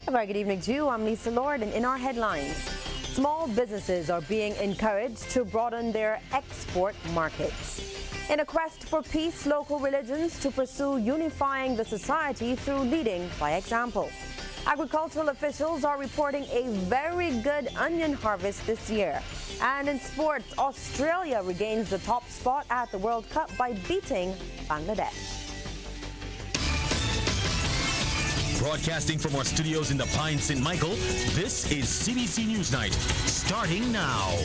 A very good evening to you. I'm Lisa Lord, and in our headlines, small businesses are being encouraged to broaden their export markets. In a quest for peace, local religions to pursue unifying the society through leading by example. Agricultural officials are reporting a very good onion harvest this year. And in sports, Australia regains the top spot at the World Cup by beating Bangladesh. Broadcasting from our studios in the Pine St. Michael, this is CBC Newsnight, starting now.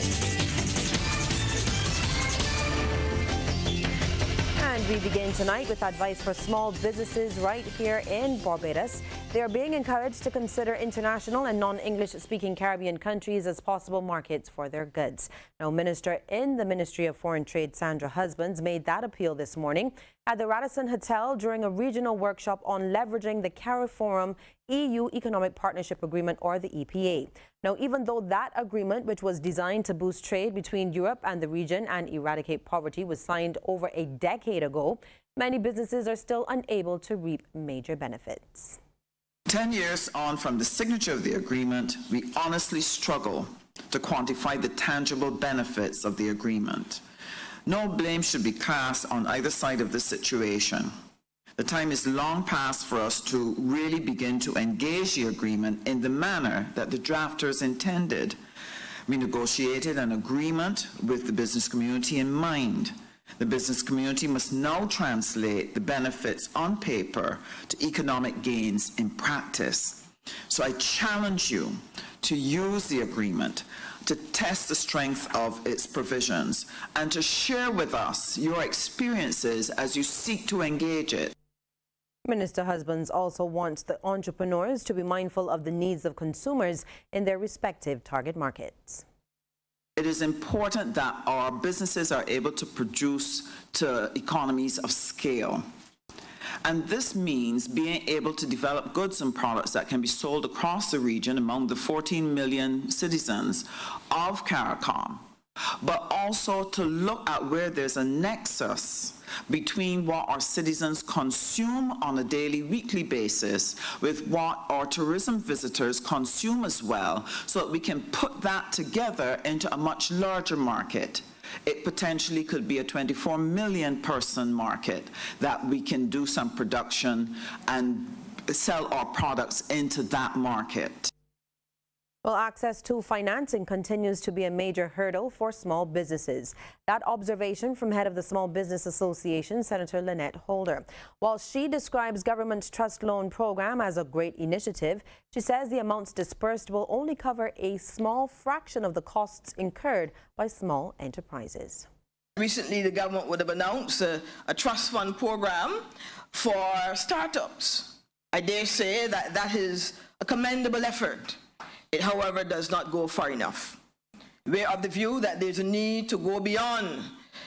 And we begin tonight with advice for small businesses right here in Barbados. They are being encouraged to consider international and non-English speaking Caribbean countries as possible markets for their goods. Now, Minister in the Ministry of Foreign Trade, Sandra Husbands, made that appeal this morning at the Radisson Hotel during a regional workshop on leveraging the CARIFORUM EU Economic Partnership Agreement, or the EPA. Now, even though that agreement, which was designed to boost trade between Europe and the region and eradicate poverty, was signed over a decade ago, many businesses are still unable to reap major benefits. 10 years on from the signature of the agreement, we honestly struggle to quantify the tangible benefits of the agreement. No blame should be cast on either side of the situation. The time is long past for us to really begin to engage the agreement in the manner that the drafters intended. We negotiated an agreement with the business community in mind. The business community must now translate the benefits on paper to economic gains in practice. So I challenge you to use the agreement to test the strength of its provisions and to share with us your experiences as you seek to engage it. Minister Husbands also wants the entrepreneurs to be mindful of the needs of consumers in their respective target markets. It is important that our businesses are able to produce to economies of scale. And this means being able to develop goods and products that can be sold across the region among the 14 million citizens of CARICOM, but also to look at where there's a nexus between what our citizens consume on a daily, weekly basis with what our tourism visitors consume as well, so that we can put that together into a much larger market. It potentially could be a 24 million person market that we can do some production and sell our products into that market. Well, access to financing continues to be a major hurdle for small businesses. That observation from head of the Small Business Association, Senator Lynette Holder. While she describes government's trust loan program as a great initiative, she says the amounts dispersed will only cover a small fraction of the costs incurred by small enterprises. Recently, the government would have announced a trust fund program for startups. I dare say that is a commendable effort. It, however, does not go far enough. We're of the view that there's a need to go beyond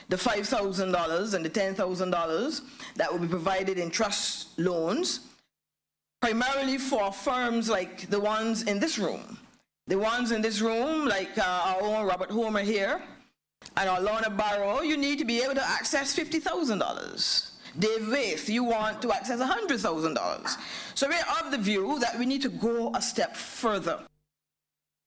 the $5,000 and the $10,000 that will be provided in trust loans, primarily for firms like the ones in this room. The ones in this room, like our own Robert Homer here, and our Lorna Barrow, you need to be able to access $50,000. Dave Waith, you want to access $100,000. So we're of the view that we need to go a step further.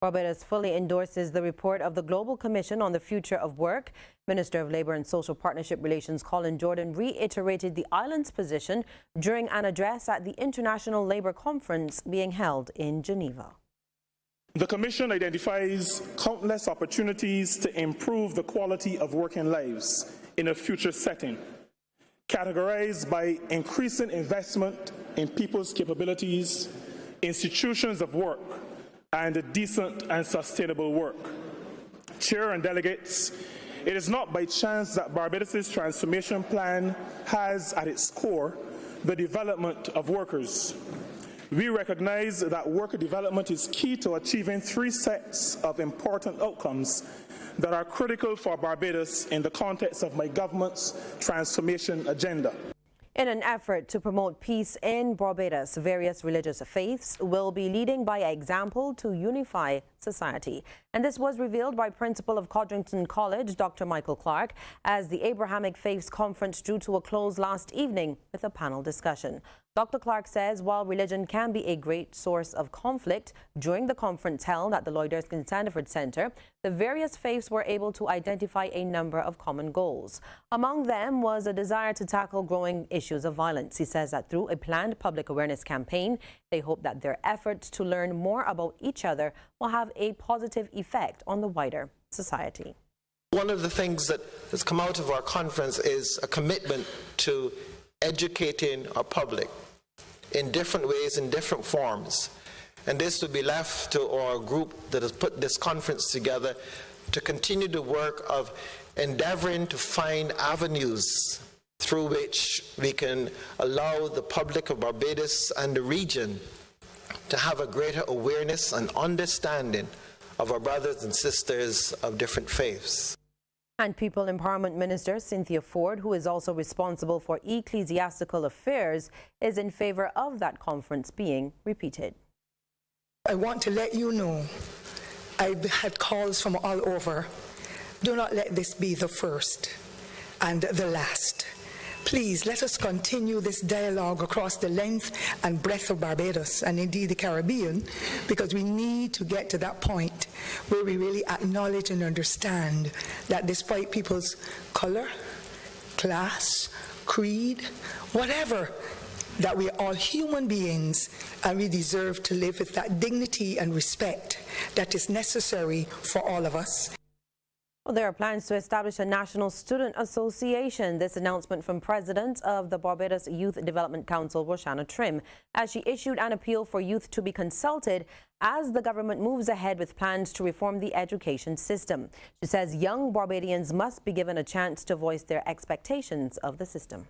Barbados fully endorses the report of the Global Commission on the Future of Work. Minister of Labour and Social Partnership Relations Colin Jordan reiterated the island's position during an address at the International Labour Conference being held in Geneva. The Commission identifies countless opportunities to improve the quality of working lives in a future setting, categorized by increasing investment in people's capabilities, institutions of work, and decent and sustainable work. Chair and delegates, it is not by chance that Barbados' transformation plan has at its core the development of workers. We recognize that worker development is key to achieving three sets of important outcomes that are critical for Barbados in the context of my government's transformation agenda. In an effort to promote peace in Barbados, various religious faiths will be leading by example to unify society. And this was revealed by Principal of Codrington College, Dr. Michael Clark, as the Abrahamic Faiths Conference drew to a close last evening with a panel discussion. Dr. Clark says while religion can be a great source of conflict, during the conference held at the Lloyd Erskine Sandiford Centre, the various faiths were able to identify a number of common goals. Among them was a desire to tackle growing issues of violence. He says that through a planned public awareness campaign, they hope that their efforts to learn more about each other will have a positive effect on the wider society. One of the things that has come out of our conference is a commitment to educating our public in different ways, in different forms. And this would be left to our group that has put this conference together to continue the work of endeavoring to find avenues through which we can allow the public of Barbados and the region to have a greater awareness and understanding of our brothers and sisters of different faiths. And People Empowerment Minister Cynthia Ford, who is also responsible for ecclesiastical affairs, is in favor of that conference being repeated. I want to let you know, I've had calls from all over. Do not let this be the first and the last. Please let us continue this dialogue across the length and breadth of Barbados and indeed the Caribbean, because we need to get to that point where we really acknowledge and understand that despite people's color, class, creed, whatever, that we are all human beings and we deserve to live with that dignity and respect that is necessary for all of us. Well, there are plans to establish a National Student Association. This announcement from President of the Barbados Youth Development Council, Roshana Trim, as she issued an appeal for youth to be consulted as the government moves ahead with plans to reform the education system. She says young Barbadians must be given a chance to voice their expectations of the system.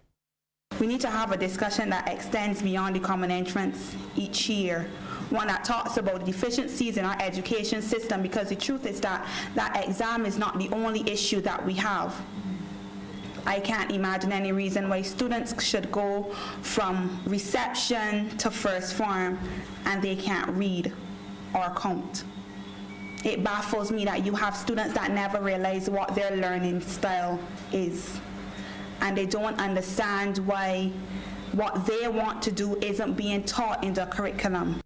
We need to have a discussion that extends beyond the common entrance each year. One that talks about the deficiencies in our education system, because the truth is that that exam is not the only issue that we have. I can't imagine any reason why students should go from reception to first form and they can't read or count. It baffles me that you have students that never realize what their learning style is, and they don't understand why what they want to do isn't being taught in the curriculum.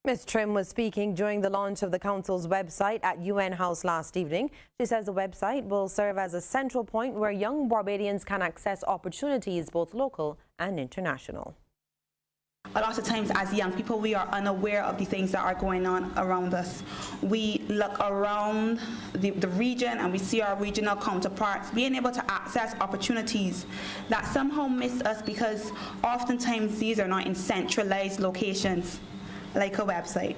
Ms. Trim was speaking during the launch of the Council's website at UN House last evening. She says the website will serve as a central point where young Barbadians can access opportunities, both local and international. A lot of times as young people, we are unaware of the things that are going on around us. We look around the region and we see our regional counterparts being able to access opportunities that somehow miss us, because oftentimes these are not in centralized locations like a website.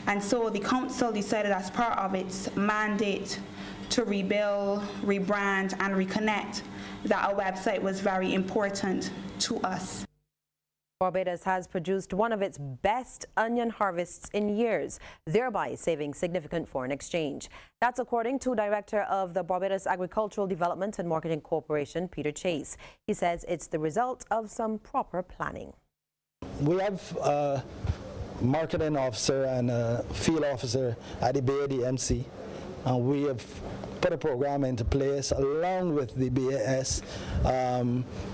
And so the council decided as part of its mandate to rebuild, rebrand and reconnect that a website was very important to us. Barbados has produced one of its best onion harvests in years, thereby saving significant foreign exchange. That's according to Director of the Barbados Agricultural Development and Marketing Corporation, Peter Chase. He says it's the result of some proper planning. We have marketing officer and a field officer at the BADMC, and we have put a program into place along with the BAS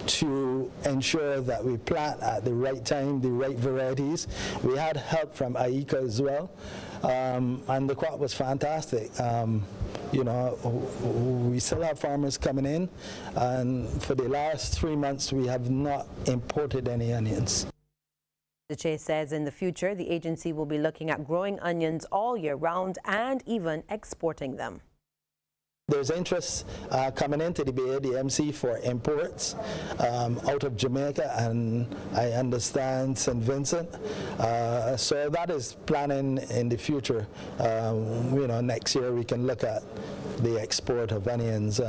to ensure that we plant at the right time, the right varieties. We had help from IECA as well, and the crop was fantastic. You know, we still have farmers coming in, and for the last 3 months we have not imported any onions. The Chase says in the future, the agency will be looking at growing onions all year round and even exporting them. There's interest coming into the BADMC for imports out of Jamaica and I understand St. Vincent. So that is planning in the future. You know, next year we can look at the export of onions.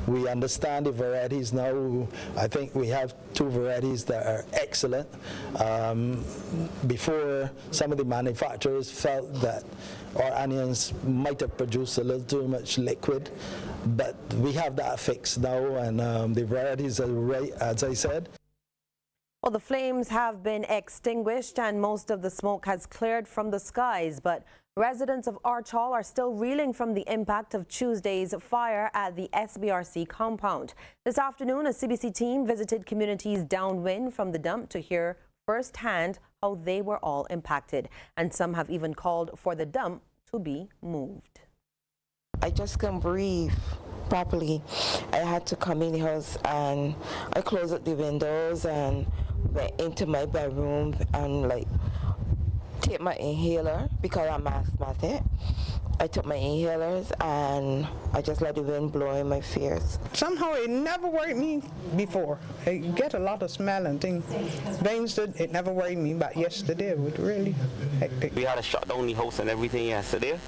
We understand the varieties now. I think we have 2 varieties that are excellent. Before, some of the manufacturers felt that our onions might have produced a little too much liquid, but we have that fixed now, and the varieties are right, as I said. Well, the flames have been extinguished and most of the smoke has cleared from the skies, but residents of Arch Hall are still reeling from the impact of Tuesday's fire at the SPRC compound. This afternoon, a CBC team visited communities downwind from the dump to hear firsthand how they were all impacted, and some have even called for the dump to be moved. I just can't breathe properly. I had to come in the house and I closed up the windows and went into my bedroom and take my inhaler because I'm asthmatic. I took my inhalers and I just let the wind blow in my face. Somehow it never worried me before. I get a lot of smell and things. It never worried me, but yesterday it was really hectic. We had to shut down the house and everything yesterday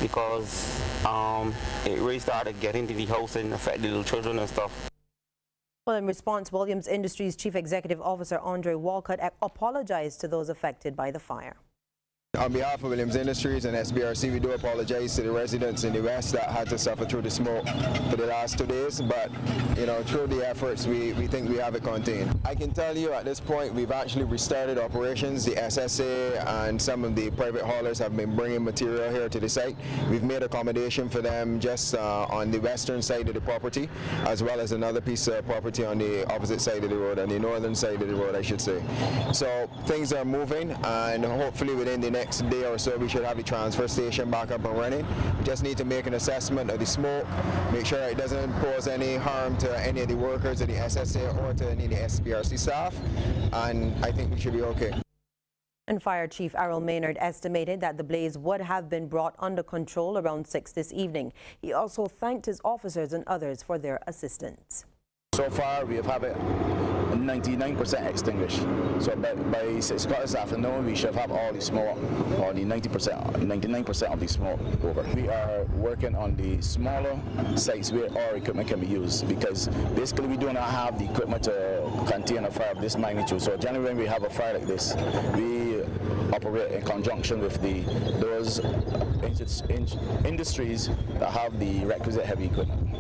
because it really started to get into the house and affect the little children and stuff. Well, in response, Williams Industries Chief Executive Officer Andre Walcott apologized to those affected by the fire. On behalf of Williams Industries and SPRC, we do apologize to the residents in the West that had to suffer through the smoke for the last 2 days, but through the efforts, we think we have it contained. I can tell you at this point, we've actually restarted operations. The SSA and some of the private haulers have been bringing material here to the site. We've made accommodation for them just on the western side of the property, as well as another piece of property on the opposite side of the road, on the northern side of the road, I should say. So things are moving, and hopefully within the next day or so we should have the transfer station back up and running. We just need to make an assessment of the smoke, make sure it doesn't pose any harm to any of the workers of the SSA or to any of the SPRC staff, and I think we should be okay. And Fire Chief Errol Maynard estimated that the blaze would have been brought under control around 6 this evening. He also thanked his officers and others for their assistance. So far, we have had it 99% extinguished. So by 6 o'clock this afternoon, we should have all the smoke, or the 99% of the smoke over. We are working on the smaller sites where our equipment can be used, because basically we do not have the equipment to contain a fire of this magnitude. So generally when we have a fire like this, we operate in conjunction with those industries that have the requisite heavy equipment.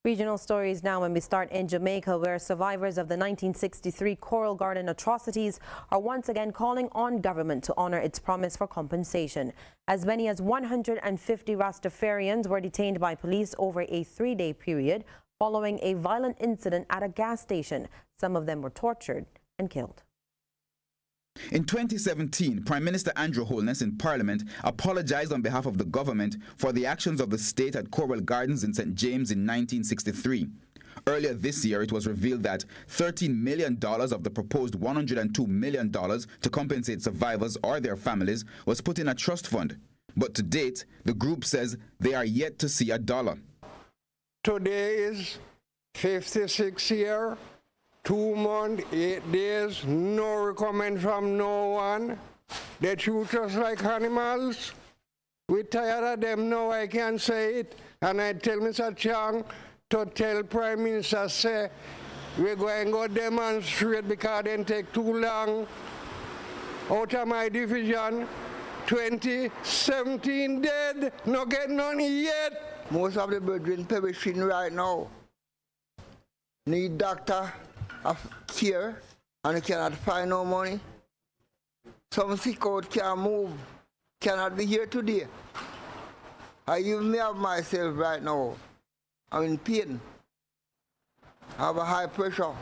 Regional stories now, when we start in Jamaica, where survivors of the 1963 Coral Garden atrocities are once again calling on government to honor its promise for compensation. As many as 150 Rastafarians were detained by police over a 3-day period following a violent incident at a gas station. Some of them were tortured and killed. In 2017, Prime Minister Andrew Holness in Parliament apologized on behalf of the government for the actions of the state at Coral Gardens in St. James in 1963. Earlier this year, it was revealed that $13 million of the proposed $102 million to compensate survivors or their families was put in a trust fund. But to date, the group says they are yet to see a dollar. Today is 56 years. 2 months, 8 days, no recommend from no one. They treat us like animals. We're tired of them now, I can say it. And I tell Mr. Chang to tell Prime Minister, say, we're going to go demonstrate because they take too long. Out of my division, 2017 dead, no get none yet. Most of the brethren perishing right now. Need doctor of care, and you cannot find no money. Some sick out can't move, cannot be here today. I even have myself right now. I'm in pain. I have a high pressure.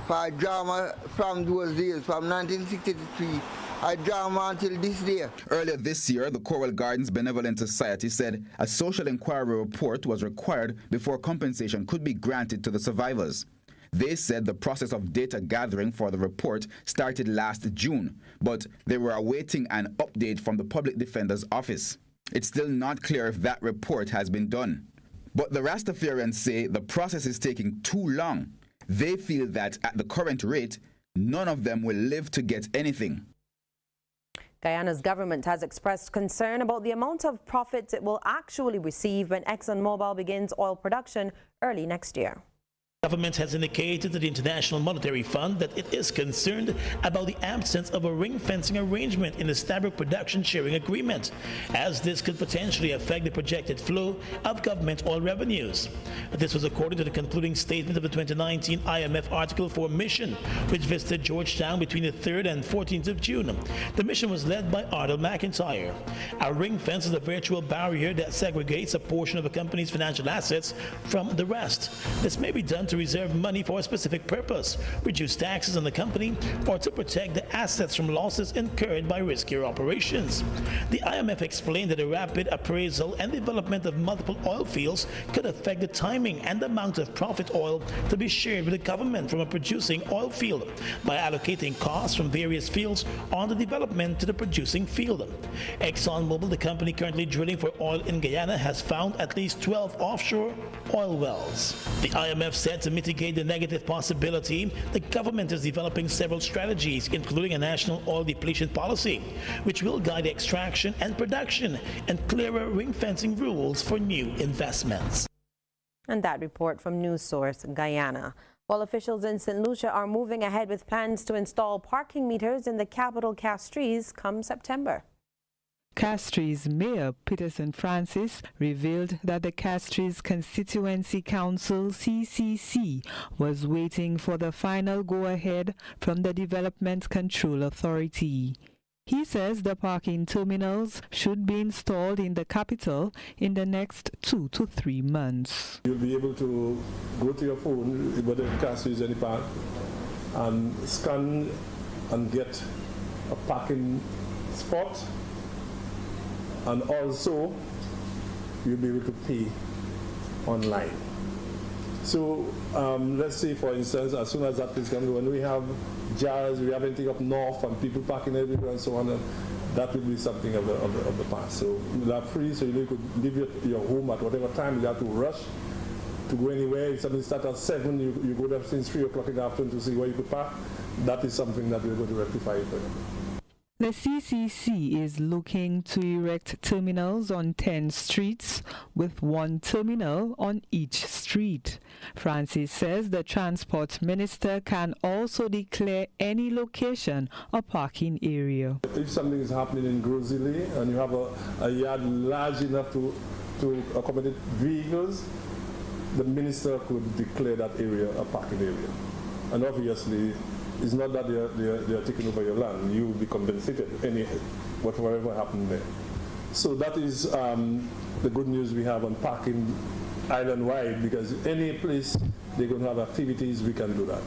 For I drama from those days, from 1963. I drama until this day. Earlier this year, the Coral Gardens Benevolent Society said a social inquiry report was required before compensation could be granted to the survivors. They said the process of data gathering for the report started last June, but they were awaiting an update from the Public Defender's Office. It's still not clear if that report has been done. But the Rastafarians say the process is taking too long. They feel that at the current rate, none of them will live to get anything. Guyana's government has expressed concern about the amount of profits it will actually receive when ExxonMobil begins oil production early next year. The government has indicated to the International Monetary Fund that it is concerned about the absence of a ring-fencing arrangement in the Stabroek production sharing agreement, as this could potentially affect the projected flow of government oil revenues. This was according to the concluding statement of the 2019 IMF Article 4 mission, which visited Georgetown between the 3rd and 14th of June. The mission was led by Ardell McIntyre. A ring fence is a virtual barrier that segregates a portion of a company's financial assets from the rest. This may be done to reserve money for a specific purpose, reduce taxes on the company, or to protect the assets from losses incurred by riskier operations. The IMF explained that a rapid appraisal and development of multiple oil fields could affect the timing and amount of profit oil to be shared with the government from a producing oil field by allocating costs from various fields on the development to the producing field. ExxonMobil, the company currently drilling for oil in Guyana, has found at least 12 offshore oil wells. The IMF said to mitigate the negative possibility, the government is developing several strategies, including a national oil depletion policy, which will guide extraction and production and clearer ring-fencing rules for new investments. And that report from News Source Guyana. While officials in St. Lucia are moving ahead with plans to install parking meters in the capital Castries come September. Castries Mayor Peterson Francis revealed that the Castries Constituency Council CCC was waiting for the final go-ahead from the Development Control Authority. He says the parking terminals should be installed in the capital in the next 2 to 3 months. You'll be able to go to your phone, whether in Castries or any park, and scan and get a parking spot. And also, you'll be able to pay online. So let's say, for instance, as soon as that is coming, when we have jars, we have anything up north and people parking everywhere and so on, and that will be something of the past. So they're free, so you could leave your home at whatever time. You have to rush to go anywhere. If something starts at 7, you go there since 3 o'clock in the afternoon to see where you could park. That is something that we're going to rectify for you. The CCC is looking to erect terminals on 10 streets with 1 terminal on each street. Francis says the Transport Minister can also declare any location a parking area. If something is happening in Grozile and you have a yard large enough to accommodate vehicles, the Minister could declare that area a parking area. And obviously, it's not that they are taking over your land. You will be compensated whatever happened there. So that is the good news we have on parking island-wide, because any place they're going to have activities, we can do that.